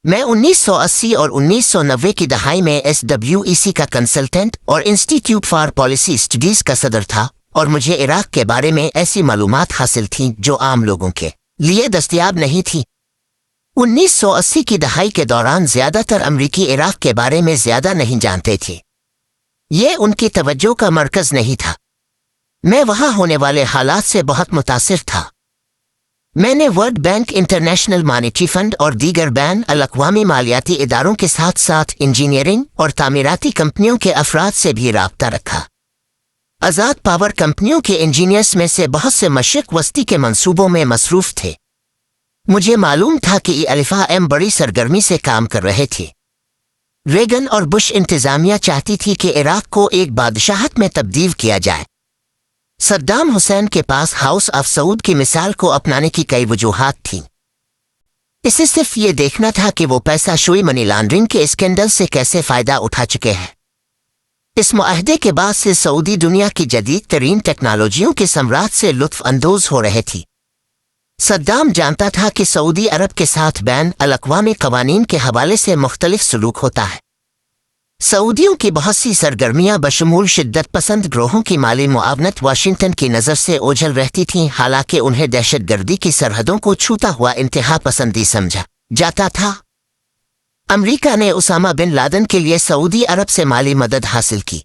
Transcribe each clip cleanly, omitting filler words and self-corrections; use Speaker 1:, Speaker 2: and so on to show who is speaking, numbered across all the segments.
Speaker 1: میں 1980 اور 1990 کی دہائی میں SWEC کا کنسلٹنٹ اور انسٹیٹیوٹ فار پالیسی اسٹڈیز کا صدر تھا، اور مجھے عراق کے بارے میں ایسی معلومات حاصل تھیں جو عام لوگوں کے لیے دستیاب نہیں تھی۔ 1980 کی دہائی کے دوران زیادہ تر امریکی عراق کے بارے میں زیادہ نہیں جانتے تھے۔ یہ ان کی توجہ کا مرکز نہیں تھا۔ میں وہاں ہونے والے حالات سے بہت متاثر تھا۔ میں نے world bank, international monetary fund اور دیگر بین الاقوامی مالیاتی اداروں کے ساتھ ساتھ انجینئرنگ اور تعمیراتی کمپنیوں کے افراد سے بھی رابطہ رکھا۔ آزاد پاور کمپنیوں کے انجینئرز میں سے بہت سے مشرق وسطی کے منصوبوں میں مصروف تھے۔ مجھے معلوم تھا کہ ELFA بڑی سرگرمی سے کام کر رہے تھے۔ ریگن اور بش انتظامیہ چاہتی تھی کہ عراق کو ایک بادشاہت میں تبدیل کیا جائے۔ صدام حسین کے پاس ہاؤس آف سعود کی مثال کو اپنانے کی کئی وجوہات تھیں۔ اسے صرف یہ دیکھنا تھا کہ وہ پیسہ شوئی منی لانڈرنگ کے اسکینڈل سے کیسے فائدہ اٹھا چکے ہیں۔ اس معاہدے کے بعد سے سعودی دنیا کی جدید ترین ٹیکنالوجیوں کے ثمرات سے لطف اندوز ہو رہے تھی۔ صدام جانتا تھا کہ سعودی عرب کے ساتھ بین الاقوامی قوانین کے حوالے سے مختلف سلوک ہوتا ہے۔ سعودیوں کی بہت سی سرگرمیاں بشمول شدت پسند گروہوں کی مالی معاونت واشنگٹن کی نظر سے اوجھل رہتی تھیں، حالانکہ انہیں دہشت گردی کی سرحدوں کو چھوتا ہوا انتہا پسندی سمجھا جاتا تھا۔ امریکہ نے اسامہ بن لادن کے لیے سعودی عرب سے مالی مدد حاصل کی۔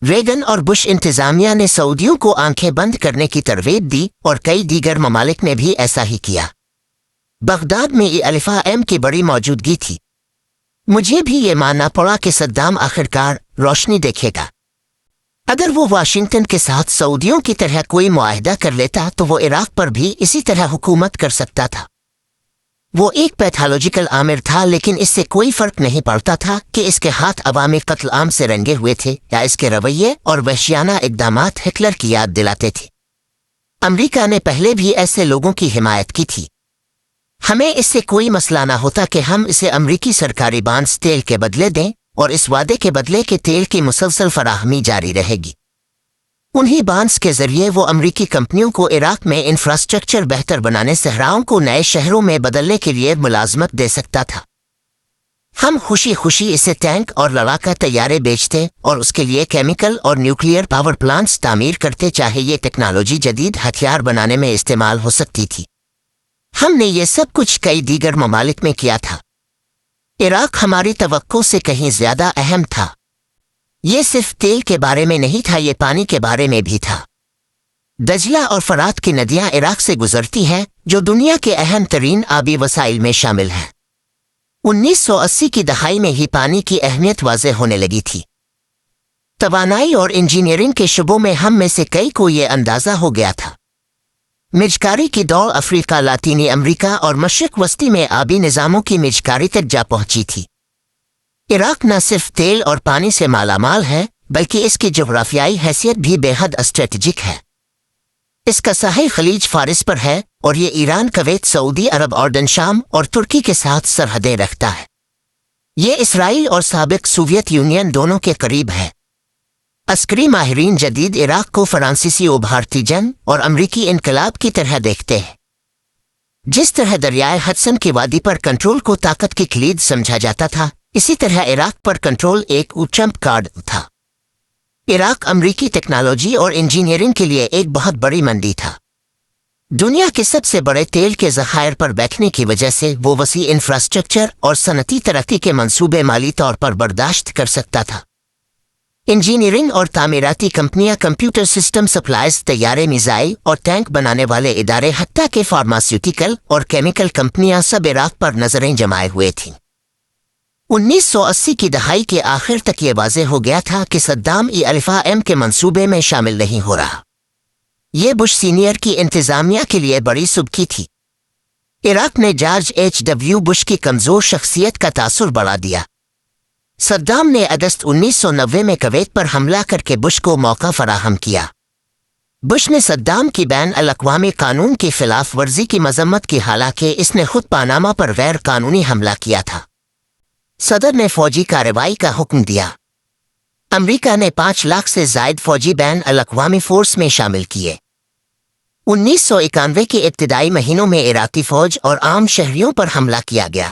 Speaker 1: ریگن اور بش انتظامیہ نے سعودیوں کو آنکھیں بند کرنے کی ترغیب دی، اور کئی دیگر ممالک نے بھی ایسا ہی کیا۔ بغداد میں ELFA کی بڑی موجودگی تھی۔ مجھے بھی یہ ماننا پڑا کہ صدام آخرکار روشنی دیکھے گا۔ اگر وہ واشنگٹن کے ساتھ سعودیوں کی طرح کوئی معاہدہ کر لیتا تو وہ عراق پر بھی اسی طرح حکومت کر سکتا تھا۔ وہ ایک پیتھالوجیکل آمر تھا، لیکن اس سے کوئی فرق نہیں پڑتا تھا کہ اس کے ہاتھ عوامی قتل عام سے رنگے ہوئے تھے یا اس کے رویے اور وحشیانہ اقدامات ہٹلر کی یاد دلاتے تھے۔ امریکہ نے پہلے بھی ایسے لوگوں کی حمایت کی تھی۔ ہمیں اس سے کوئی مسئلہ نہ ہوتا کہ ہم اسے امریکی سرکاری بانڈز تیل کے بدلے دیں، اور اس وعدے کے بدلے کہ تیل کی مسلسل فراہمی جاری رہے گی۔ انہی بانڈز کے ذریعے وہ امریکی کمپنیوں کو عراق میں انفراسٹرکچر بہتر بنانے، صحراؤں کو نئے شہروں میں بدلنے کے لیے ملازمت دے سکتا تھا۔ ہم خوشی خوشی اسے ٹینک اور لڑاکا طیارے بیچتے اور اس کے لیے کیمیکل اور نیوکلیئر پاور پلانٹس تعمیر کرتے، چاہے یہ ٹیکنالوجی جدید ہتھیار بنانے میں استعمال ہو سکتی تھی۔ ہم نے یہ سب کچھ کئی دیگر ممالک میں کیا تھا۔ عراق ہماری توقع سے کہیں زیادہ اہم تھا۔ یہ صرف تیل کے بارے میں نہیں تھا، یہ پانی کے بارے میں بھی تھا۔ دجلہ اور فرات کی ندیاں عراق سے گزرتی ہیں، جو دنیا کے اہم ترین آبی وسائل میں شامل ہیں۔ 1980 کی دہائی میں ہی پانی کی اہمیت واضح ہونے لگی تھی۔ توانائی اور انجینئرنگ کے شعبوں میں ہم میں سے کئی کو یہ اندازہ ہو گیا تھا۔ مجکاری کی دوڑ افریقہ، لاطینی امریکہ اور مشرق وسطی میں آبی نظاموں کی مجکاری تک جا پہنچی تھی۔ عراق نہ صرف تیل اور پانی سے مالا مال ہے، بلکہ اس کی جغرافیائی حیثیت بھی بے حد اسٹریٹجک ہے۔ اس کا ساحل خلیج فارس پر ہے، اور یہ ایران، کویت، سعودی عرب، اردن، شام اور ترکی کے ساتھ سرحدیں رکھتا ہے۔ یہ اسرائیل اور سابق سوویت یونین دونوں کے قریب ہے۔ عسکری ماہرین جدید عراق کو فرانسیسی ابھارتی جنگ اور امریکی انقلاب کی طرح دیکھتے ہیں۔ جس طرح دریائے ہڈسن کی وادی پر کنٹرول کو طاقت کی کلید سمجھا جاتا تھا، اسی طرح عراق پر کنٹرول ایک ٹرمپ کارڈ تھا۔ عراق امریکی ٹیکنالوجی اور انجینئرنگ کے لیے ایک بہت بڑی منڈی تھا۔ دنیا کے سب سے بڑے تیل کے ذخائر پر بیٹھنے کی وجہ سے وہ وسیع انفراسٹرکچر اور صنعتی ترقی کے منصوبے مالی طور پر برداشت کر سکتا تھا۔ انجینئرنگ اور تعمیراتی کمپنیاں، کمپیوٹر سسٹم سپلائز، طیارے، میزائل اور ٹینک بنانے والے ادارے، حتیٰ کہ فارماسیوٹیکل اور کیمیکل کمپنیاں سب عراق پر نظریں جمائے ہوئے تھیں۔ 1980 کی دہائی کے آخر تک یہ واضح ہو گیا تھا کہ صدام ELFA کے منصوبے میں شامل نہیں ہو رہا۔ یہ بش سینئر کی انتظامیہ کے لیے بڑی سبکی تھی۔ عراق نے جارج H.W. بش کی کمزور شخصیت کا تاثر بڑھا دیا۔ صدام نے اگست 1990 میں کویت پر حملہ کر کے بش کو موقع فراہم کیا۔ بش نے صدام کی بین الاقوامی قانون کی خلاف ورزی کی مذمت کی، حالانکہ اس نے خود پاناما پر غیر قانونی حملہ کیا تھا۔ صدر نے فوجی کارروائی کا حکم دیا۔ امریکہ نے 5 لاکھ سے زائد فوجی بین الاقوامی فورس میں شامل کیے۔ 1991 کے ابتدائی مہینوں میں عراقی فوج اور عام شہریوں پر حملہ کیا گیا۔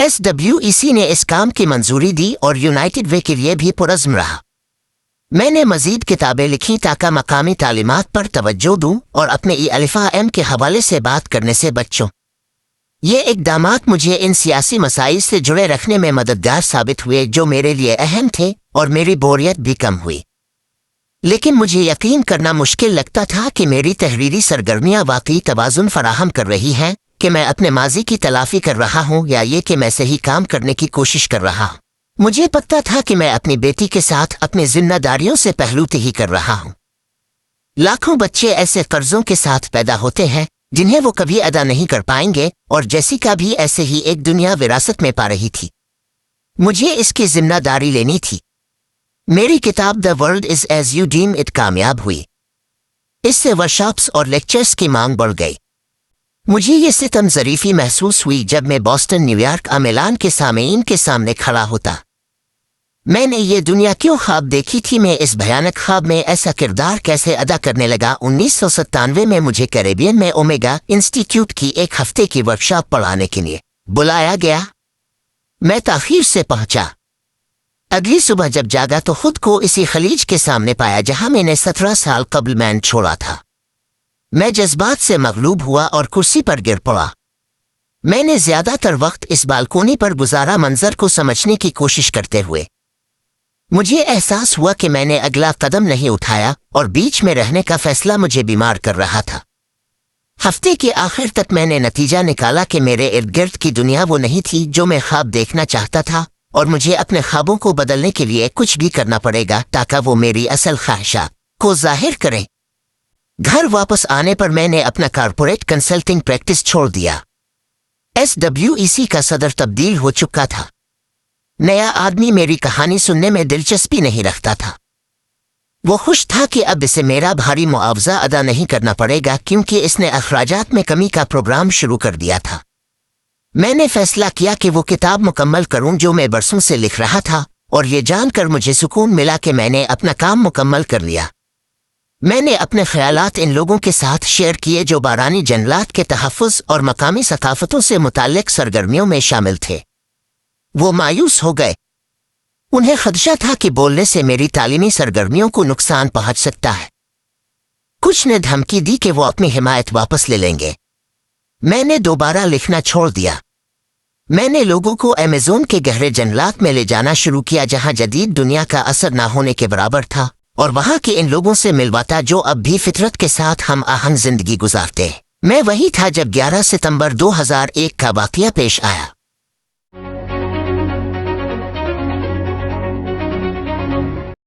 Speaker 1: SWEC نے اس کام کی منظوری دی اور یونائٹڈ وے کے لیے بھی پرعزم رہا۔ میں نے مزید کتابیں لکھی تاکہ مقامی تعلیمات پر توجہ دوں اور اپنے EALPHA کے حوالے سے بات کرنے سے بچوں۔ یہ اقدامات مجھے ان سیاسی مسائل سے جڑے رکھنے میں مددگار ثابت ہوئے جو میرے لیے اہم تھے، اور میری بوریت بھی کم ہوئی۔ لیکن مجھے یقین کرنا مشکل لگتا تھا کہ میری تحریری سرگرمیاں واقعی توازن فراہم کر رہی ہیں، کہ میں اپنے ماضی کی تلافی کر رہا ہوں یا یہ کہ میں صحیح کام کرنے کی کوشش کر رہا ہوں۔ مجھے پتہ تھا کہ میں اپنی بیٹی کے ساتھ اپنی ذمہ داریوں سے پہلو تہی کر رہا ہوں۔ لاکھوں بچے ایسے قرضوں کے ساتھ پیدا ہوتے ہیں جنہیں وہ کبھی ادا نہیں کر پائیں گے، اور جیسیکا بھی ایسے ہی ایک دنیا وراثت میں پا رہی تھی۔ مجھے اس کی ذمہ داری لینی تھی۔ میری کتاب The World is as You Dream It کامیاب ہوئی۔ اس سے ورکشاپس اور لیکچرز کی مانگ بڑھ گئی۔ مجھے یہ ستم ظریفی محسوس ہوئی جب میں بوسٹن، نیو یارک اور میلان کے سامعین کے سامنے کھڑا ہوتا۔ میں نے یہ دنیا کیوں خواب دیکھی تھی، میں اس بھیانک خواب میں ایسا کردار کیسے ادا کرنے لگا۔ 1997 میں مجھے کیریبین میں اومیگا انسٹیٹیوٹ کی ایک ہفتے کی ورکشاپ پڑھانے کے لیے بلایا گیا۔ میں تاخیر سے پہنچا۔ اگلی صبح جب جاگا تو خود کو اسی خلیج کے سامنے پایا جہاں میں نے 17 سال قبل مین چھوڑا تھا۔ میں جذبات سے مغلوب ہوا اور کرسی پر گر پڑا۔ میں نے زیادہ تر وقت اس بالکونی پر گزارا، منظر کو سمجھنے کی کوشش کرتے ہوئے۔ مجھے احساس ہوا کہ میں نے اگلا قدم نہیں اٹھایا اور بیچ میں رہنے کا فیصلہ مجھے بیمار کر رہا تھا۔ ہفتے کے آخر تک میں نے نتیجہ نکالا کہ میرے ارد گرد کی دنیا وہ نہیں تھی جو میں خواب دیکھنا چاہتا تھا، اور مجھے اپنے خوابوں کو بدلنے کے لیے کچھ بھی کرنا پڑے گا تاکہ وہ میری اصل خواہشات کو ظاہر کریں۔ گھر واپس آنے پر میں نے اپنا کارپوریٹ کنسلٹنگ پریکٹس چھوڑ دیا۔ SWEC کا صدر تبدیل ہو چکا تھا۔ نیا آدمی میری کہانی سننے میں دلچسپی نہیں رکھتا تھا۔ وہ خوش تھا کہ اب اسے میرا بھاری معاوضہ ادا نہیں کرنا پڑے گا کیونکہ اس نے اخراجات میں کمی کا پروگرام شروع کر دیا تھا۔ میں نے فیصلہ کیا کہ وہ کتاب مکمل کروں جو میں برسوں سے لکھ رہا تھا، اور یہ جان کر مجھے سکون ملا کہ میں نے اپنا کام مکمل کر لیا۔ میں نے اپنے خیالات ان لوگوں کے ساتھ شیئر کیے جو بارانی جنگلات کے تحفظ اور مقامی ثقافتوں سے متعلق سرگرمیوں میں شامل تھے۔ وہ مایوس ہو گئے۔ انہیں خدشہ تھا کہ بولنے سے میری تعلیمی سرگرمیوں کو نقصان پہنچ سکتا ہے۔ کچھ نے دھمکی دی کہ وہ اپنی حمایت واپس لے لیں گے۔ میں نے دوبارہ لکھنا چھوڑ دیا۔ میں نے لوگوں کو ایمیزون کے گہرے جنگلات میں لے جانا شروع کیا جہاں جدید دنیا کا اثر نہ ہونے کے برابر تھا، اور وہاں کے ان لوگوں سے ملواتا جو اب بھی فطرت کے ساتھ ہم آہنگ زندگی گزارتے ہیں۔ میں وہی تھا جب 11 ستمبر 2001 کا واقعہ پیش آیا۔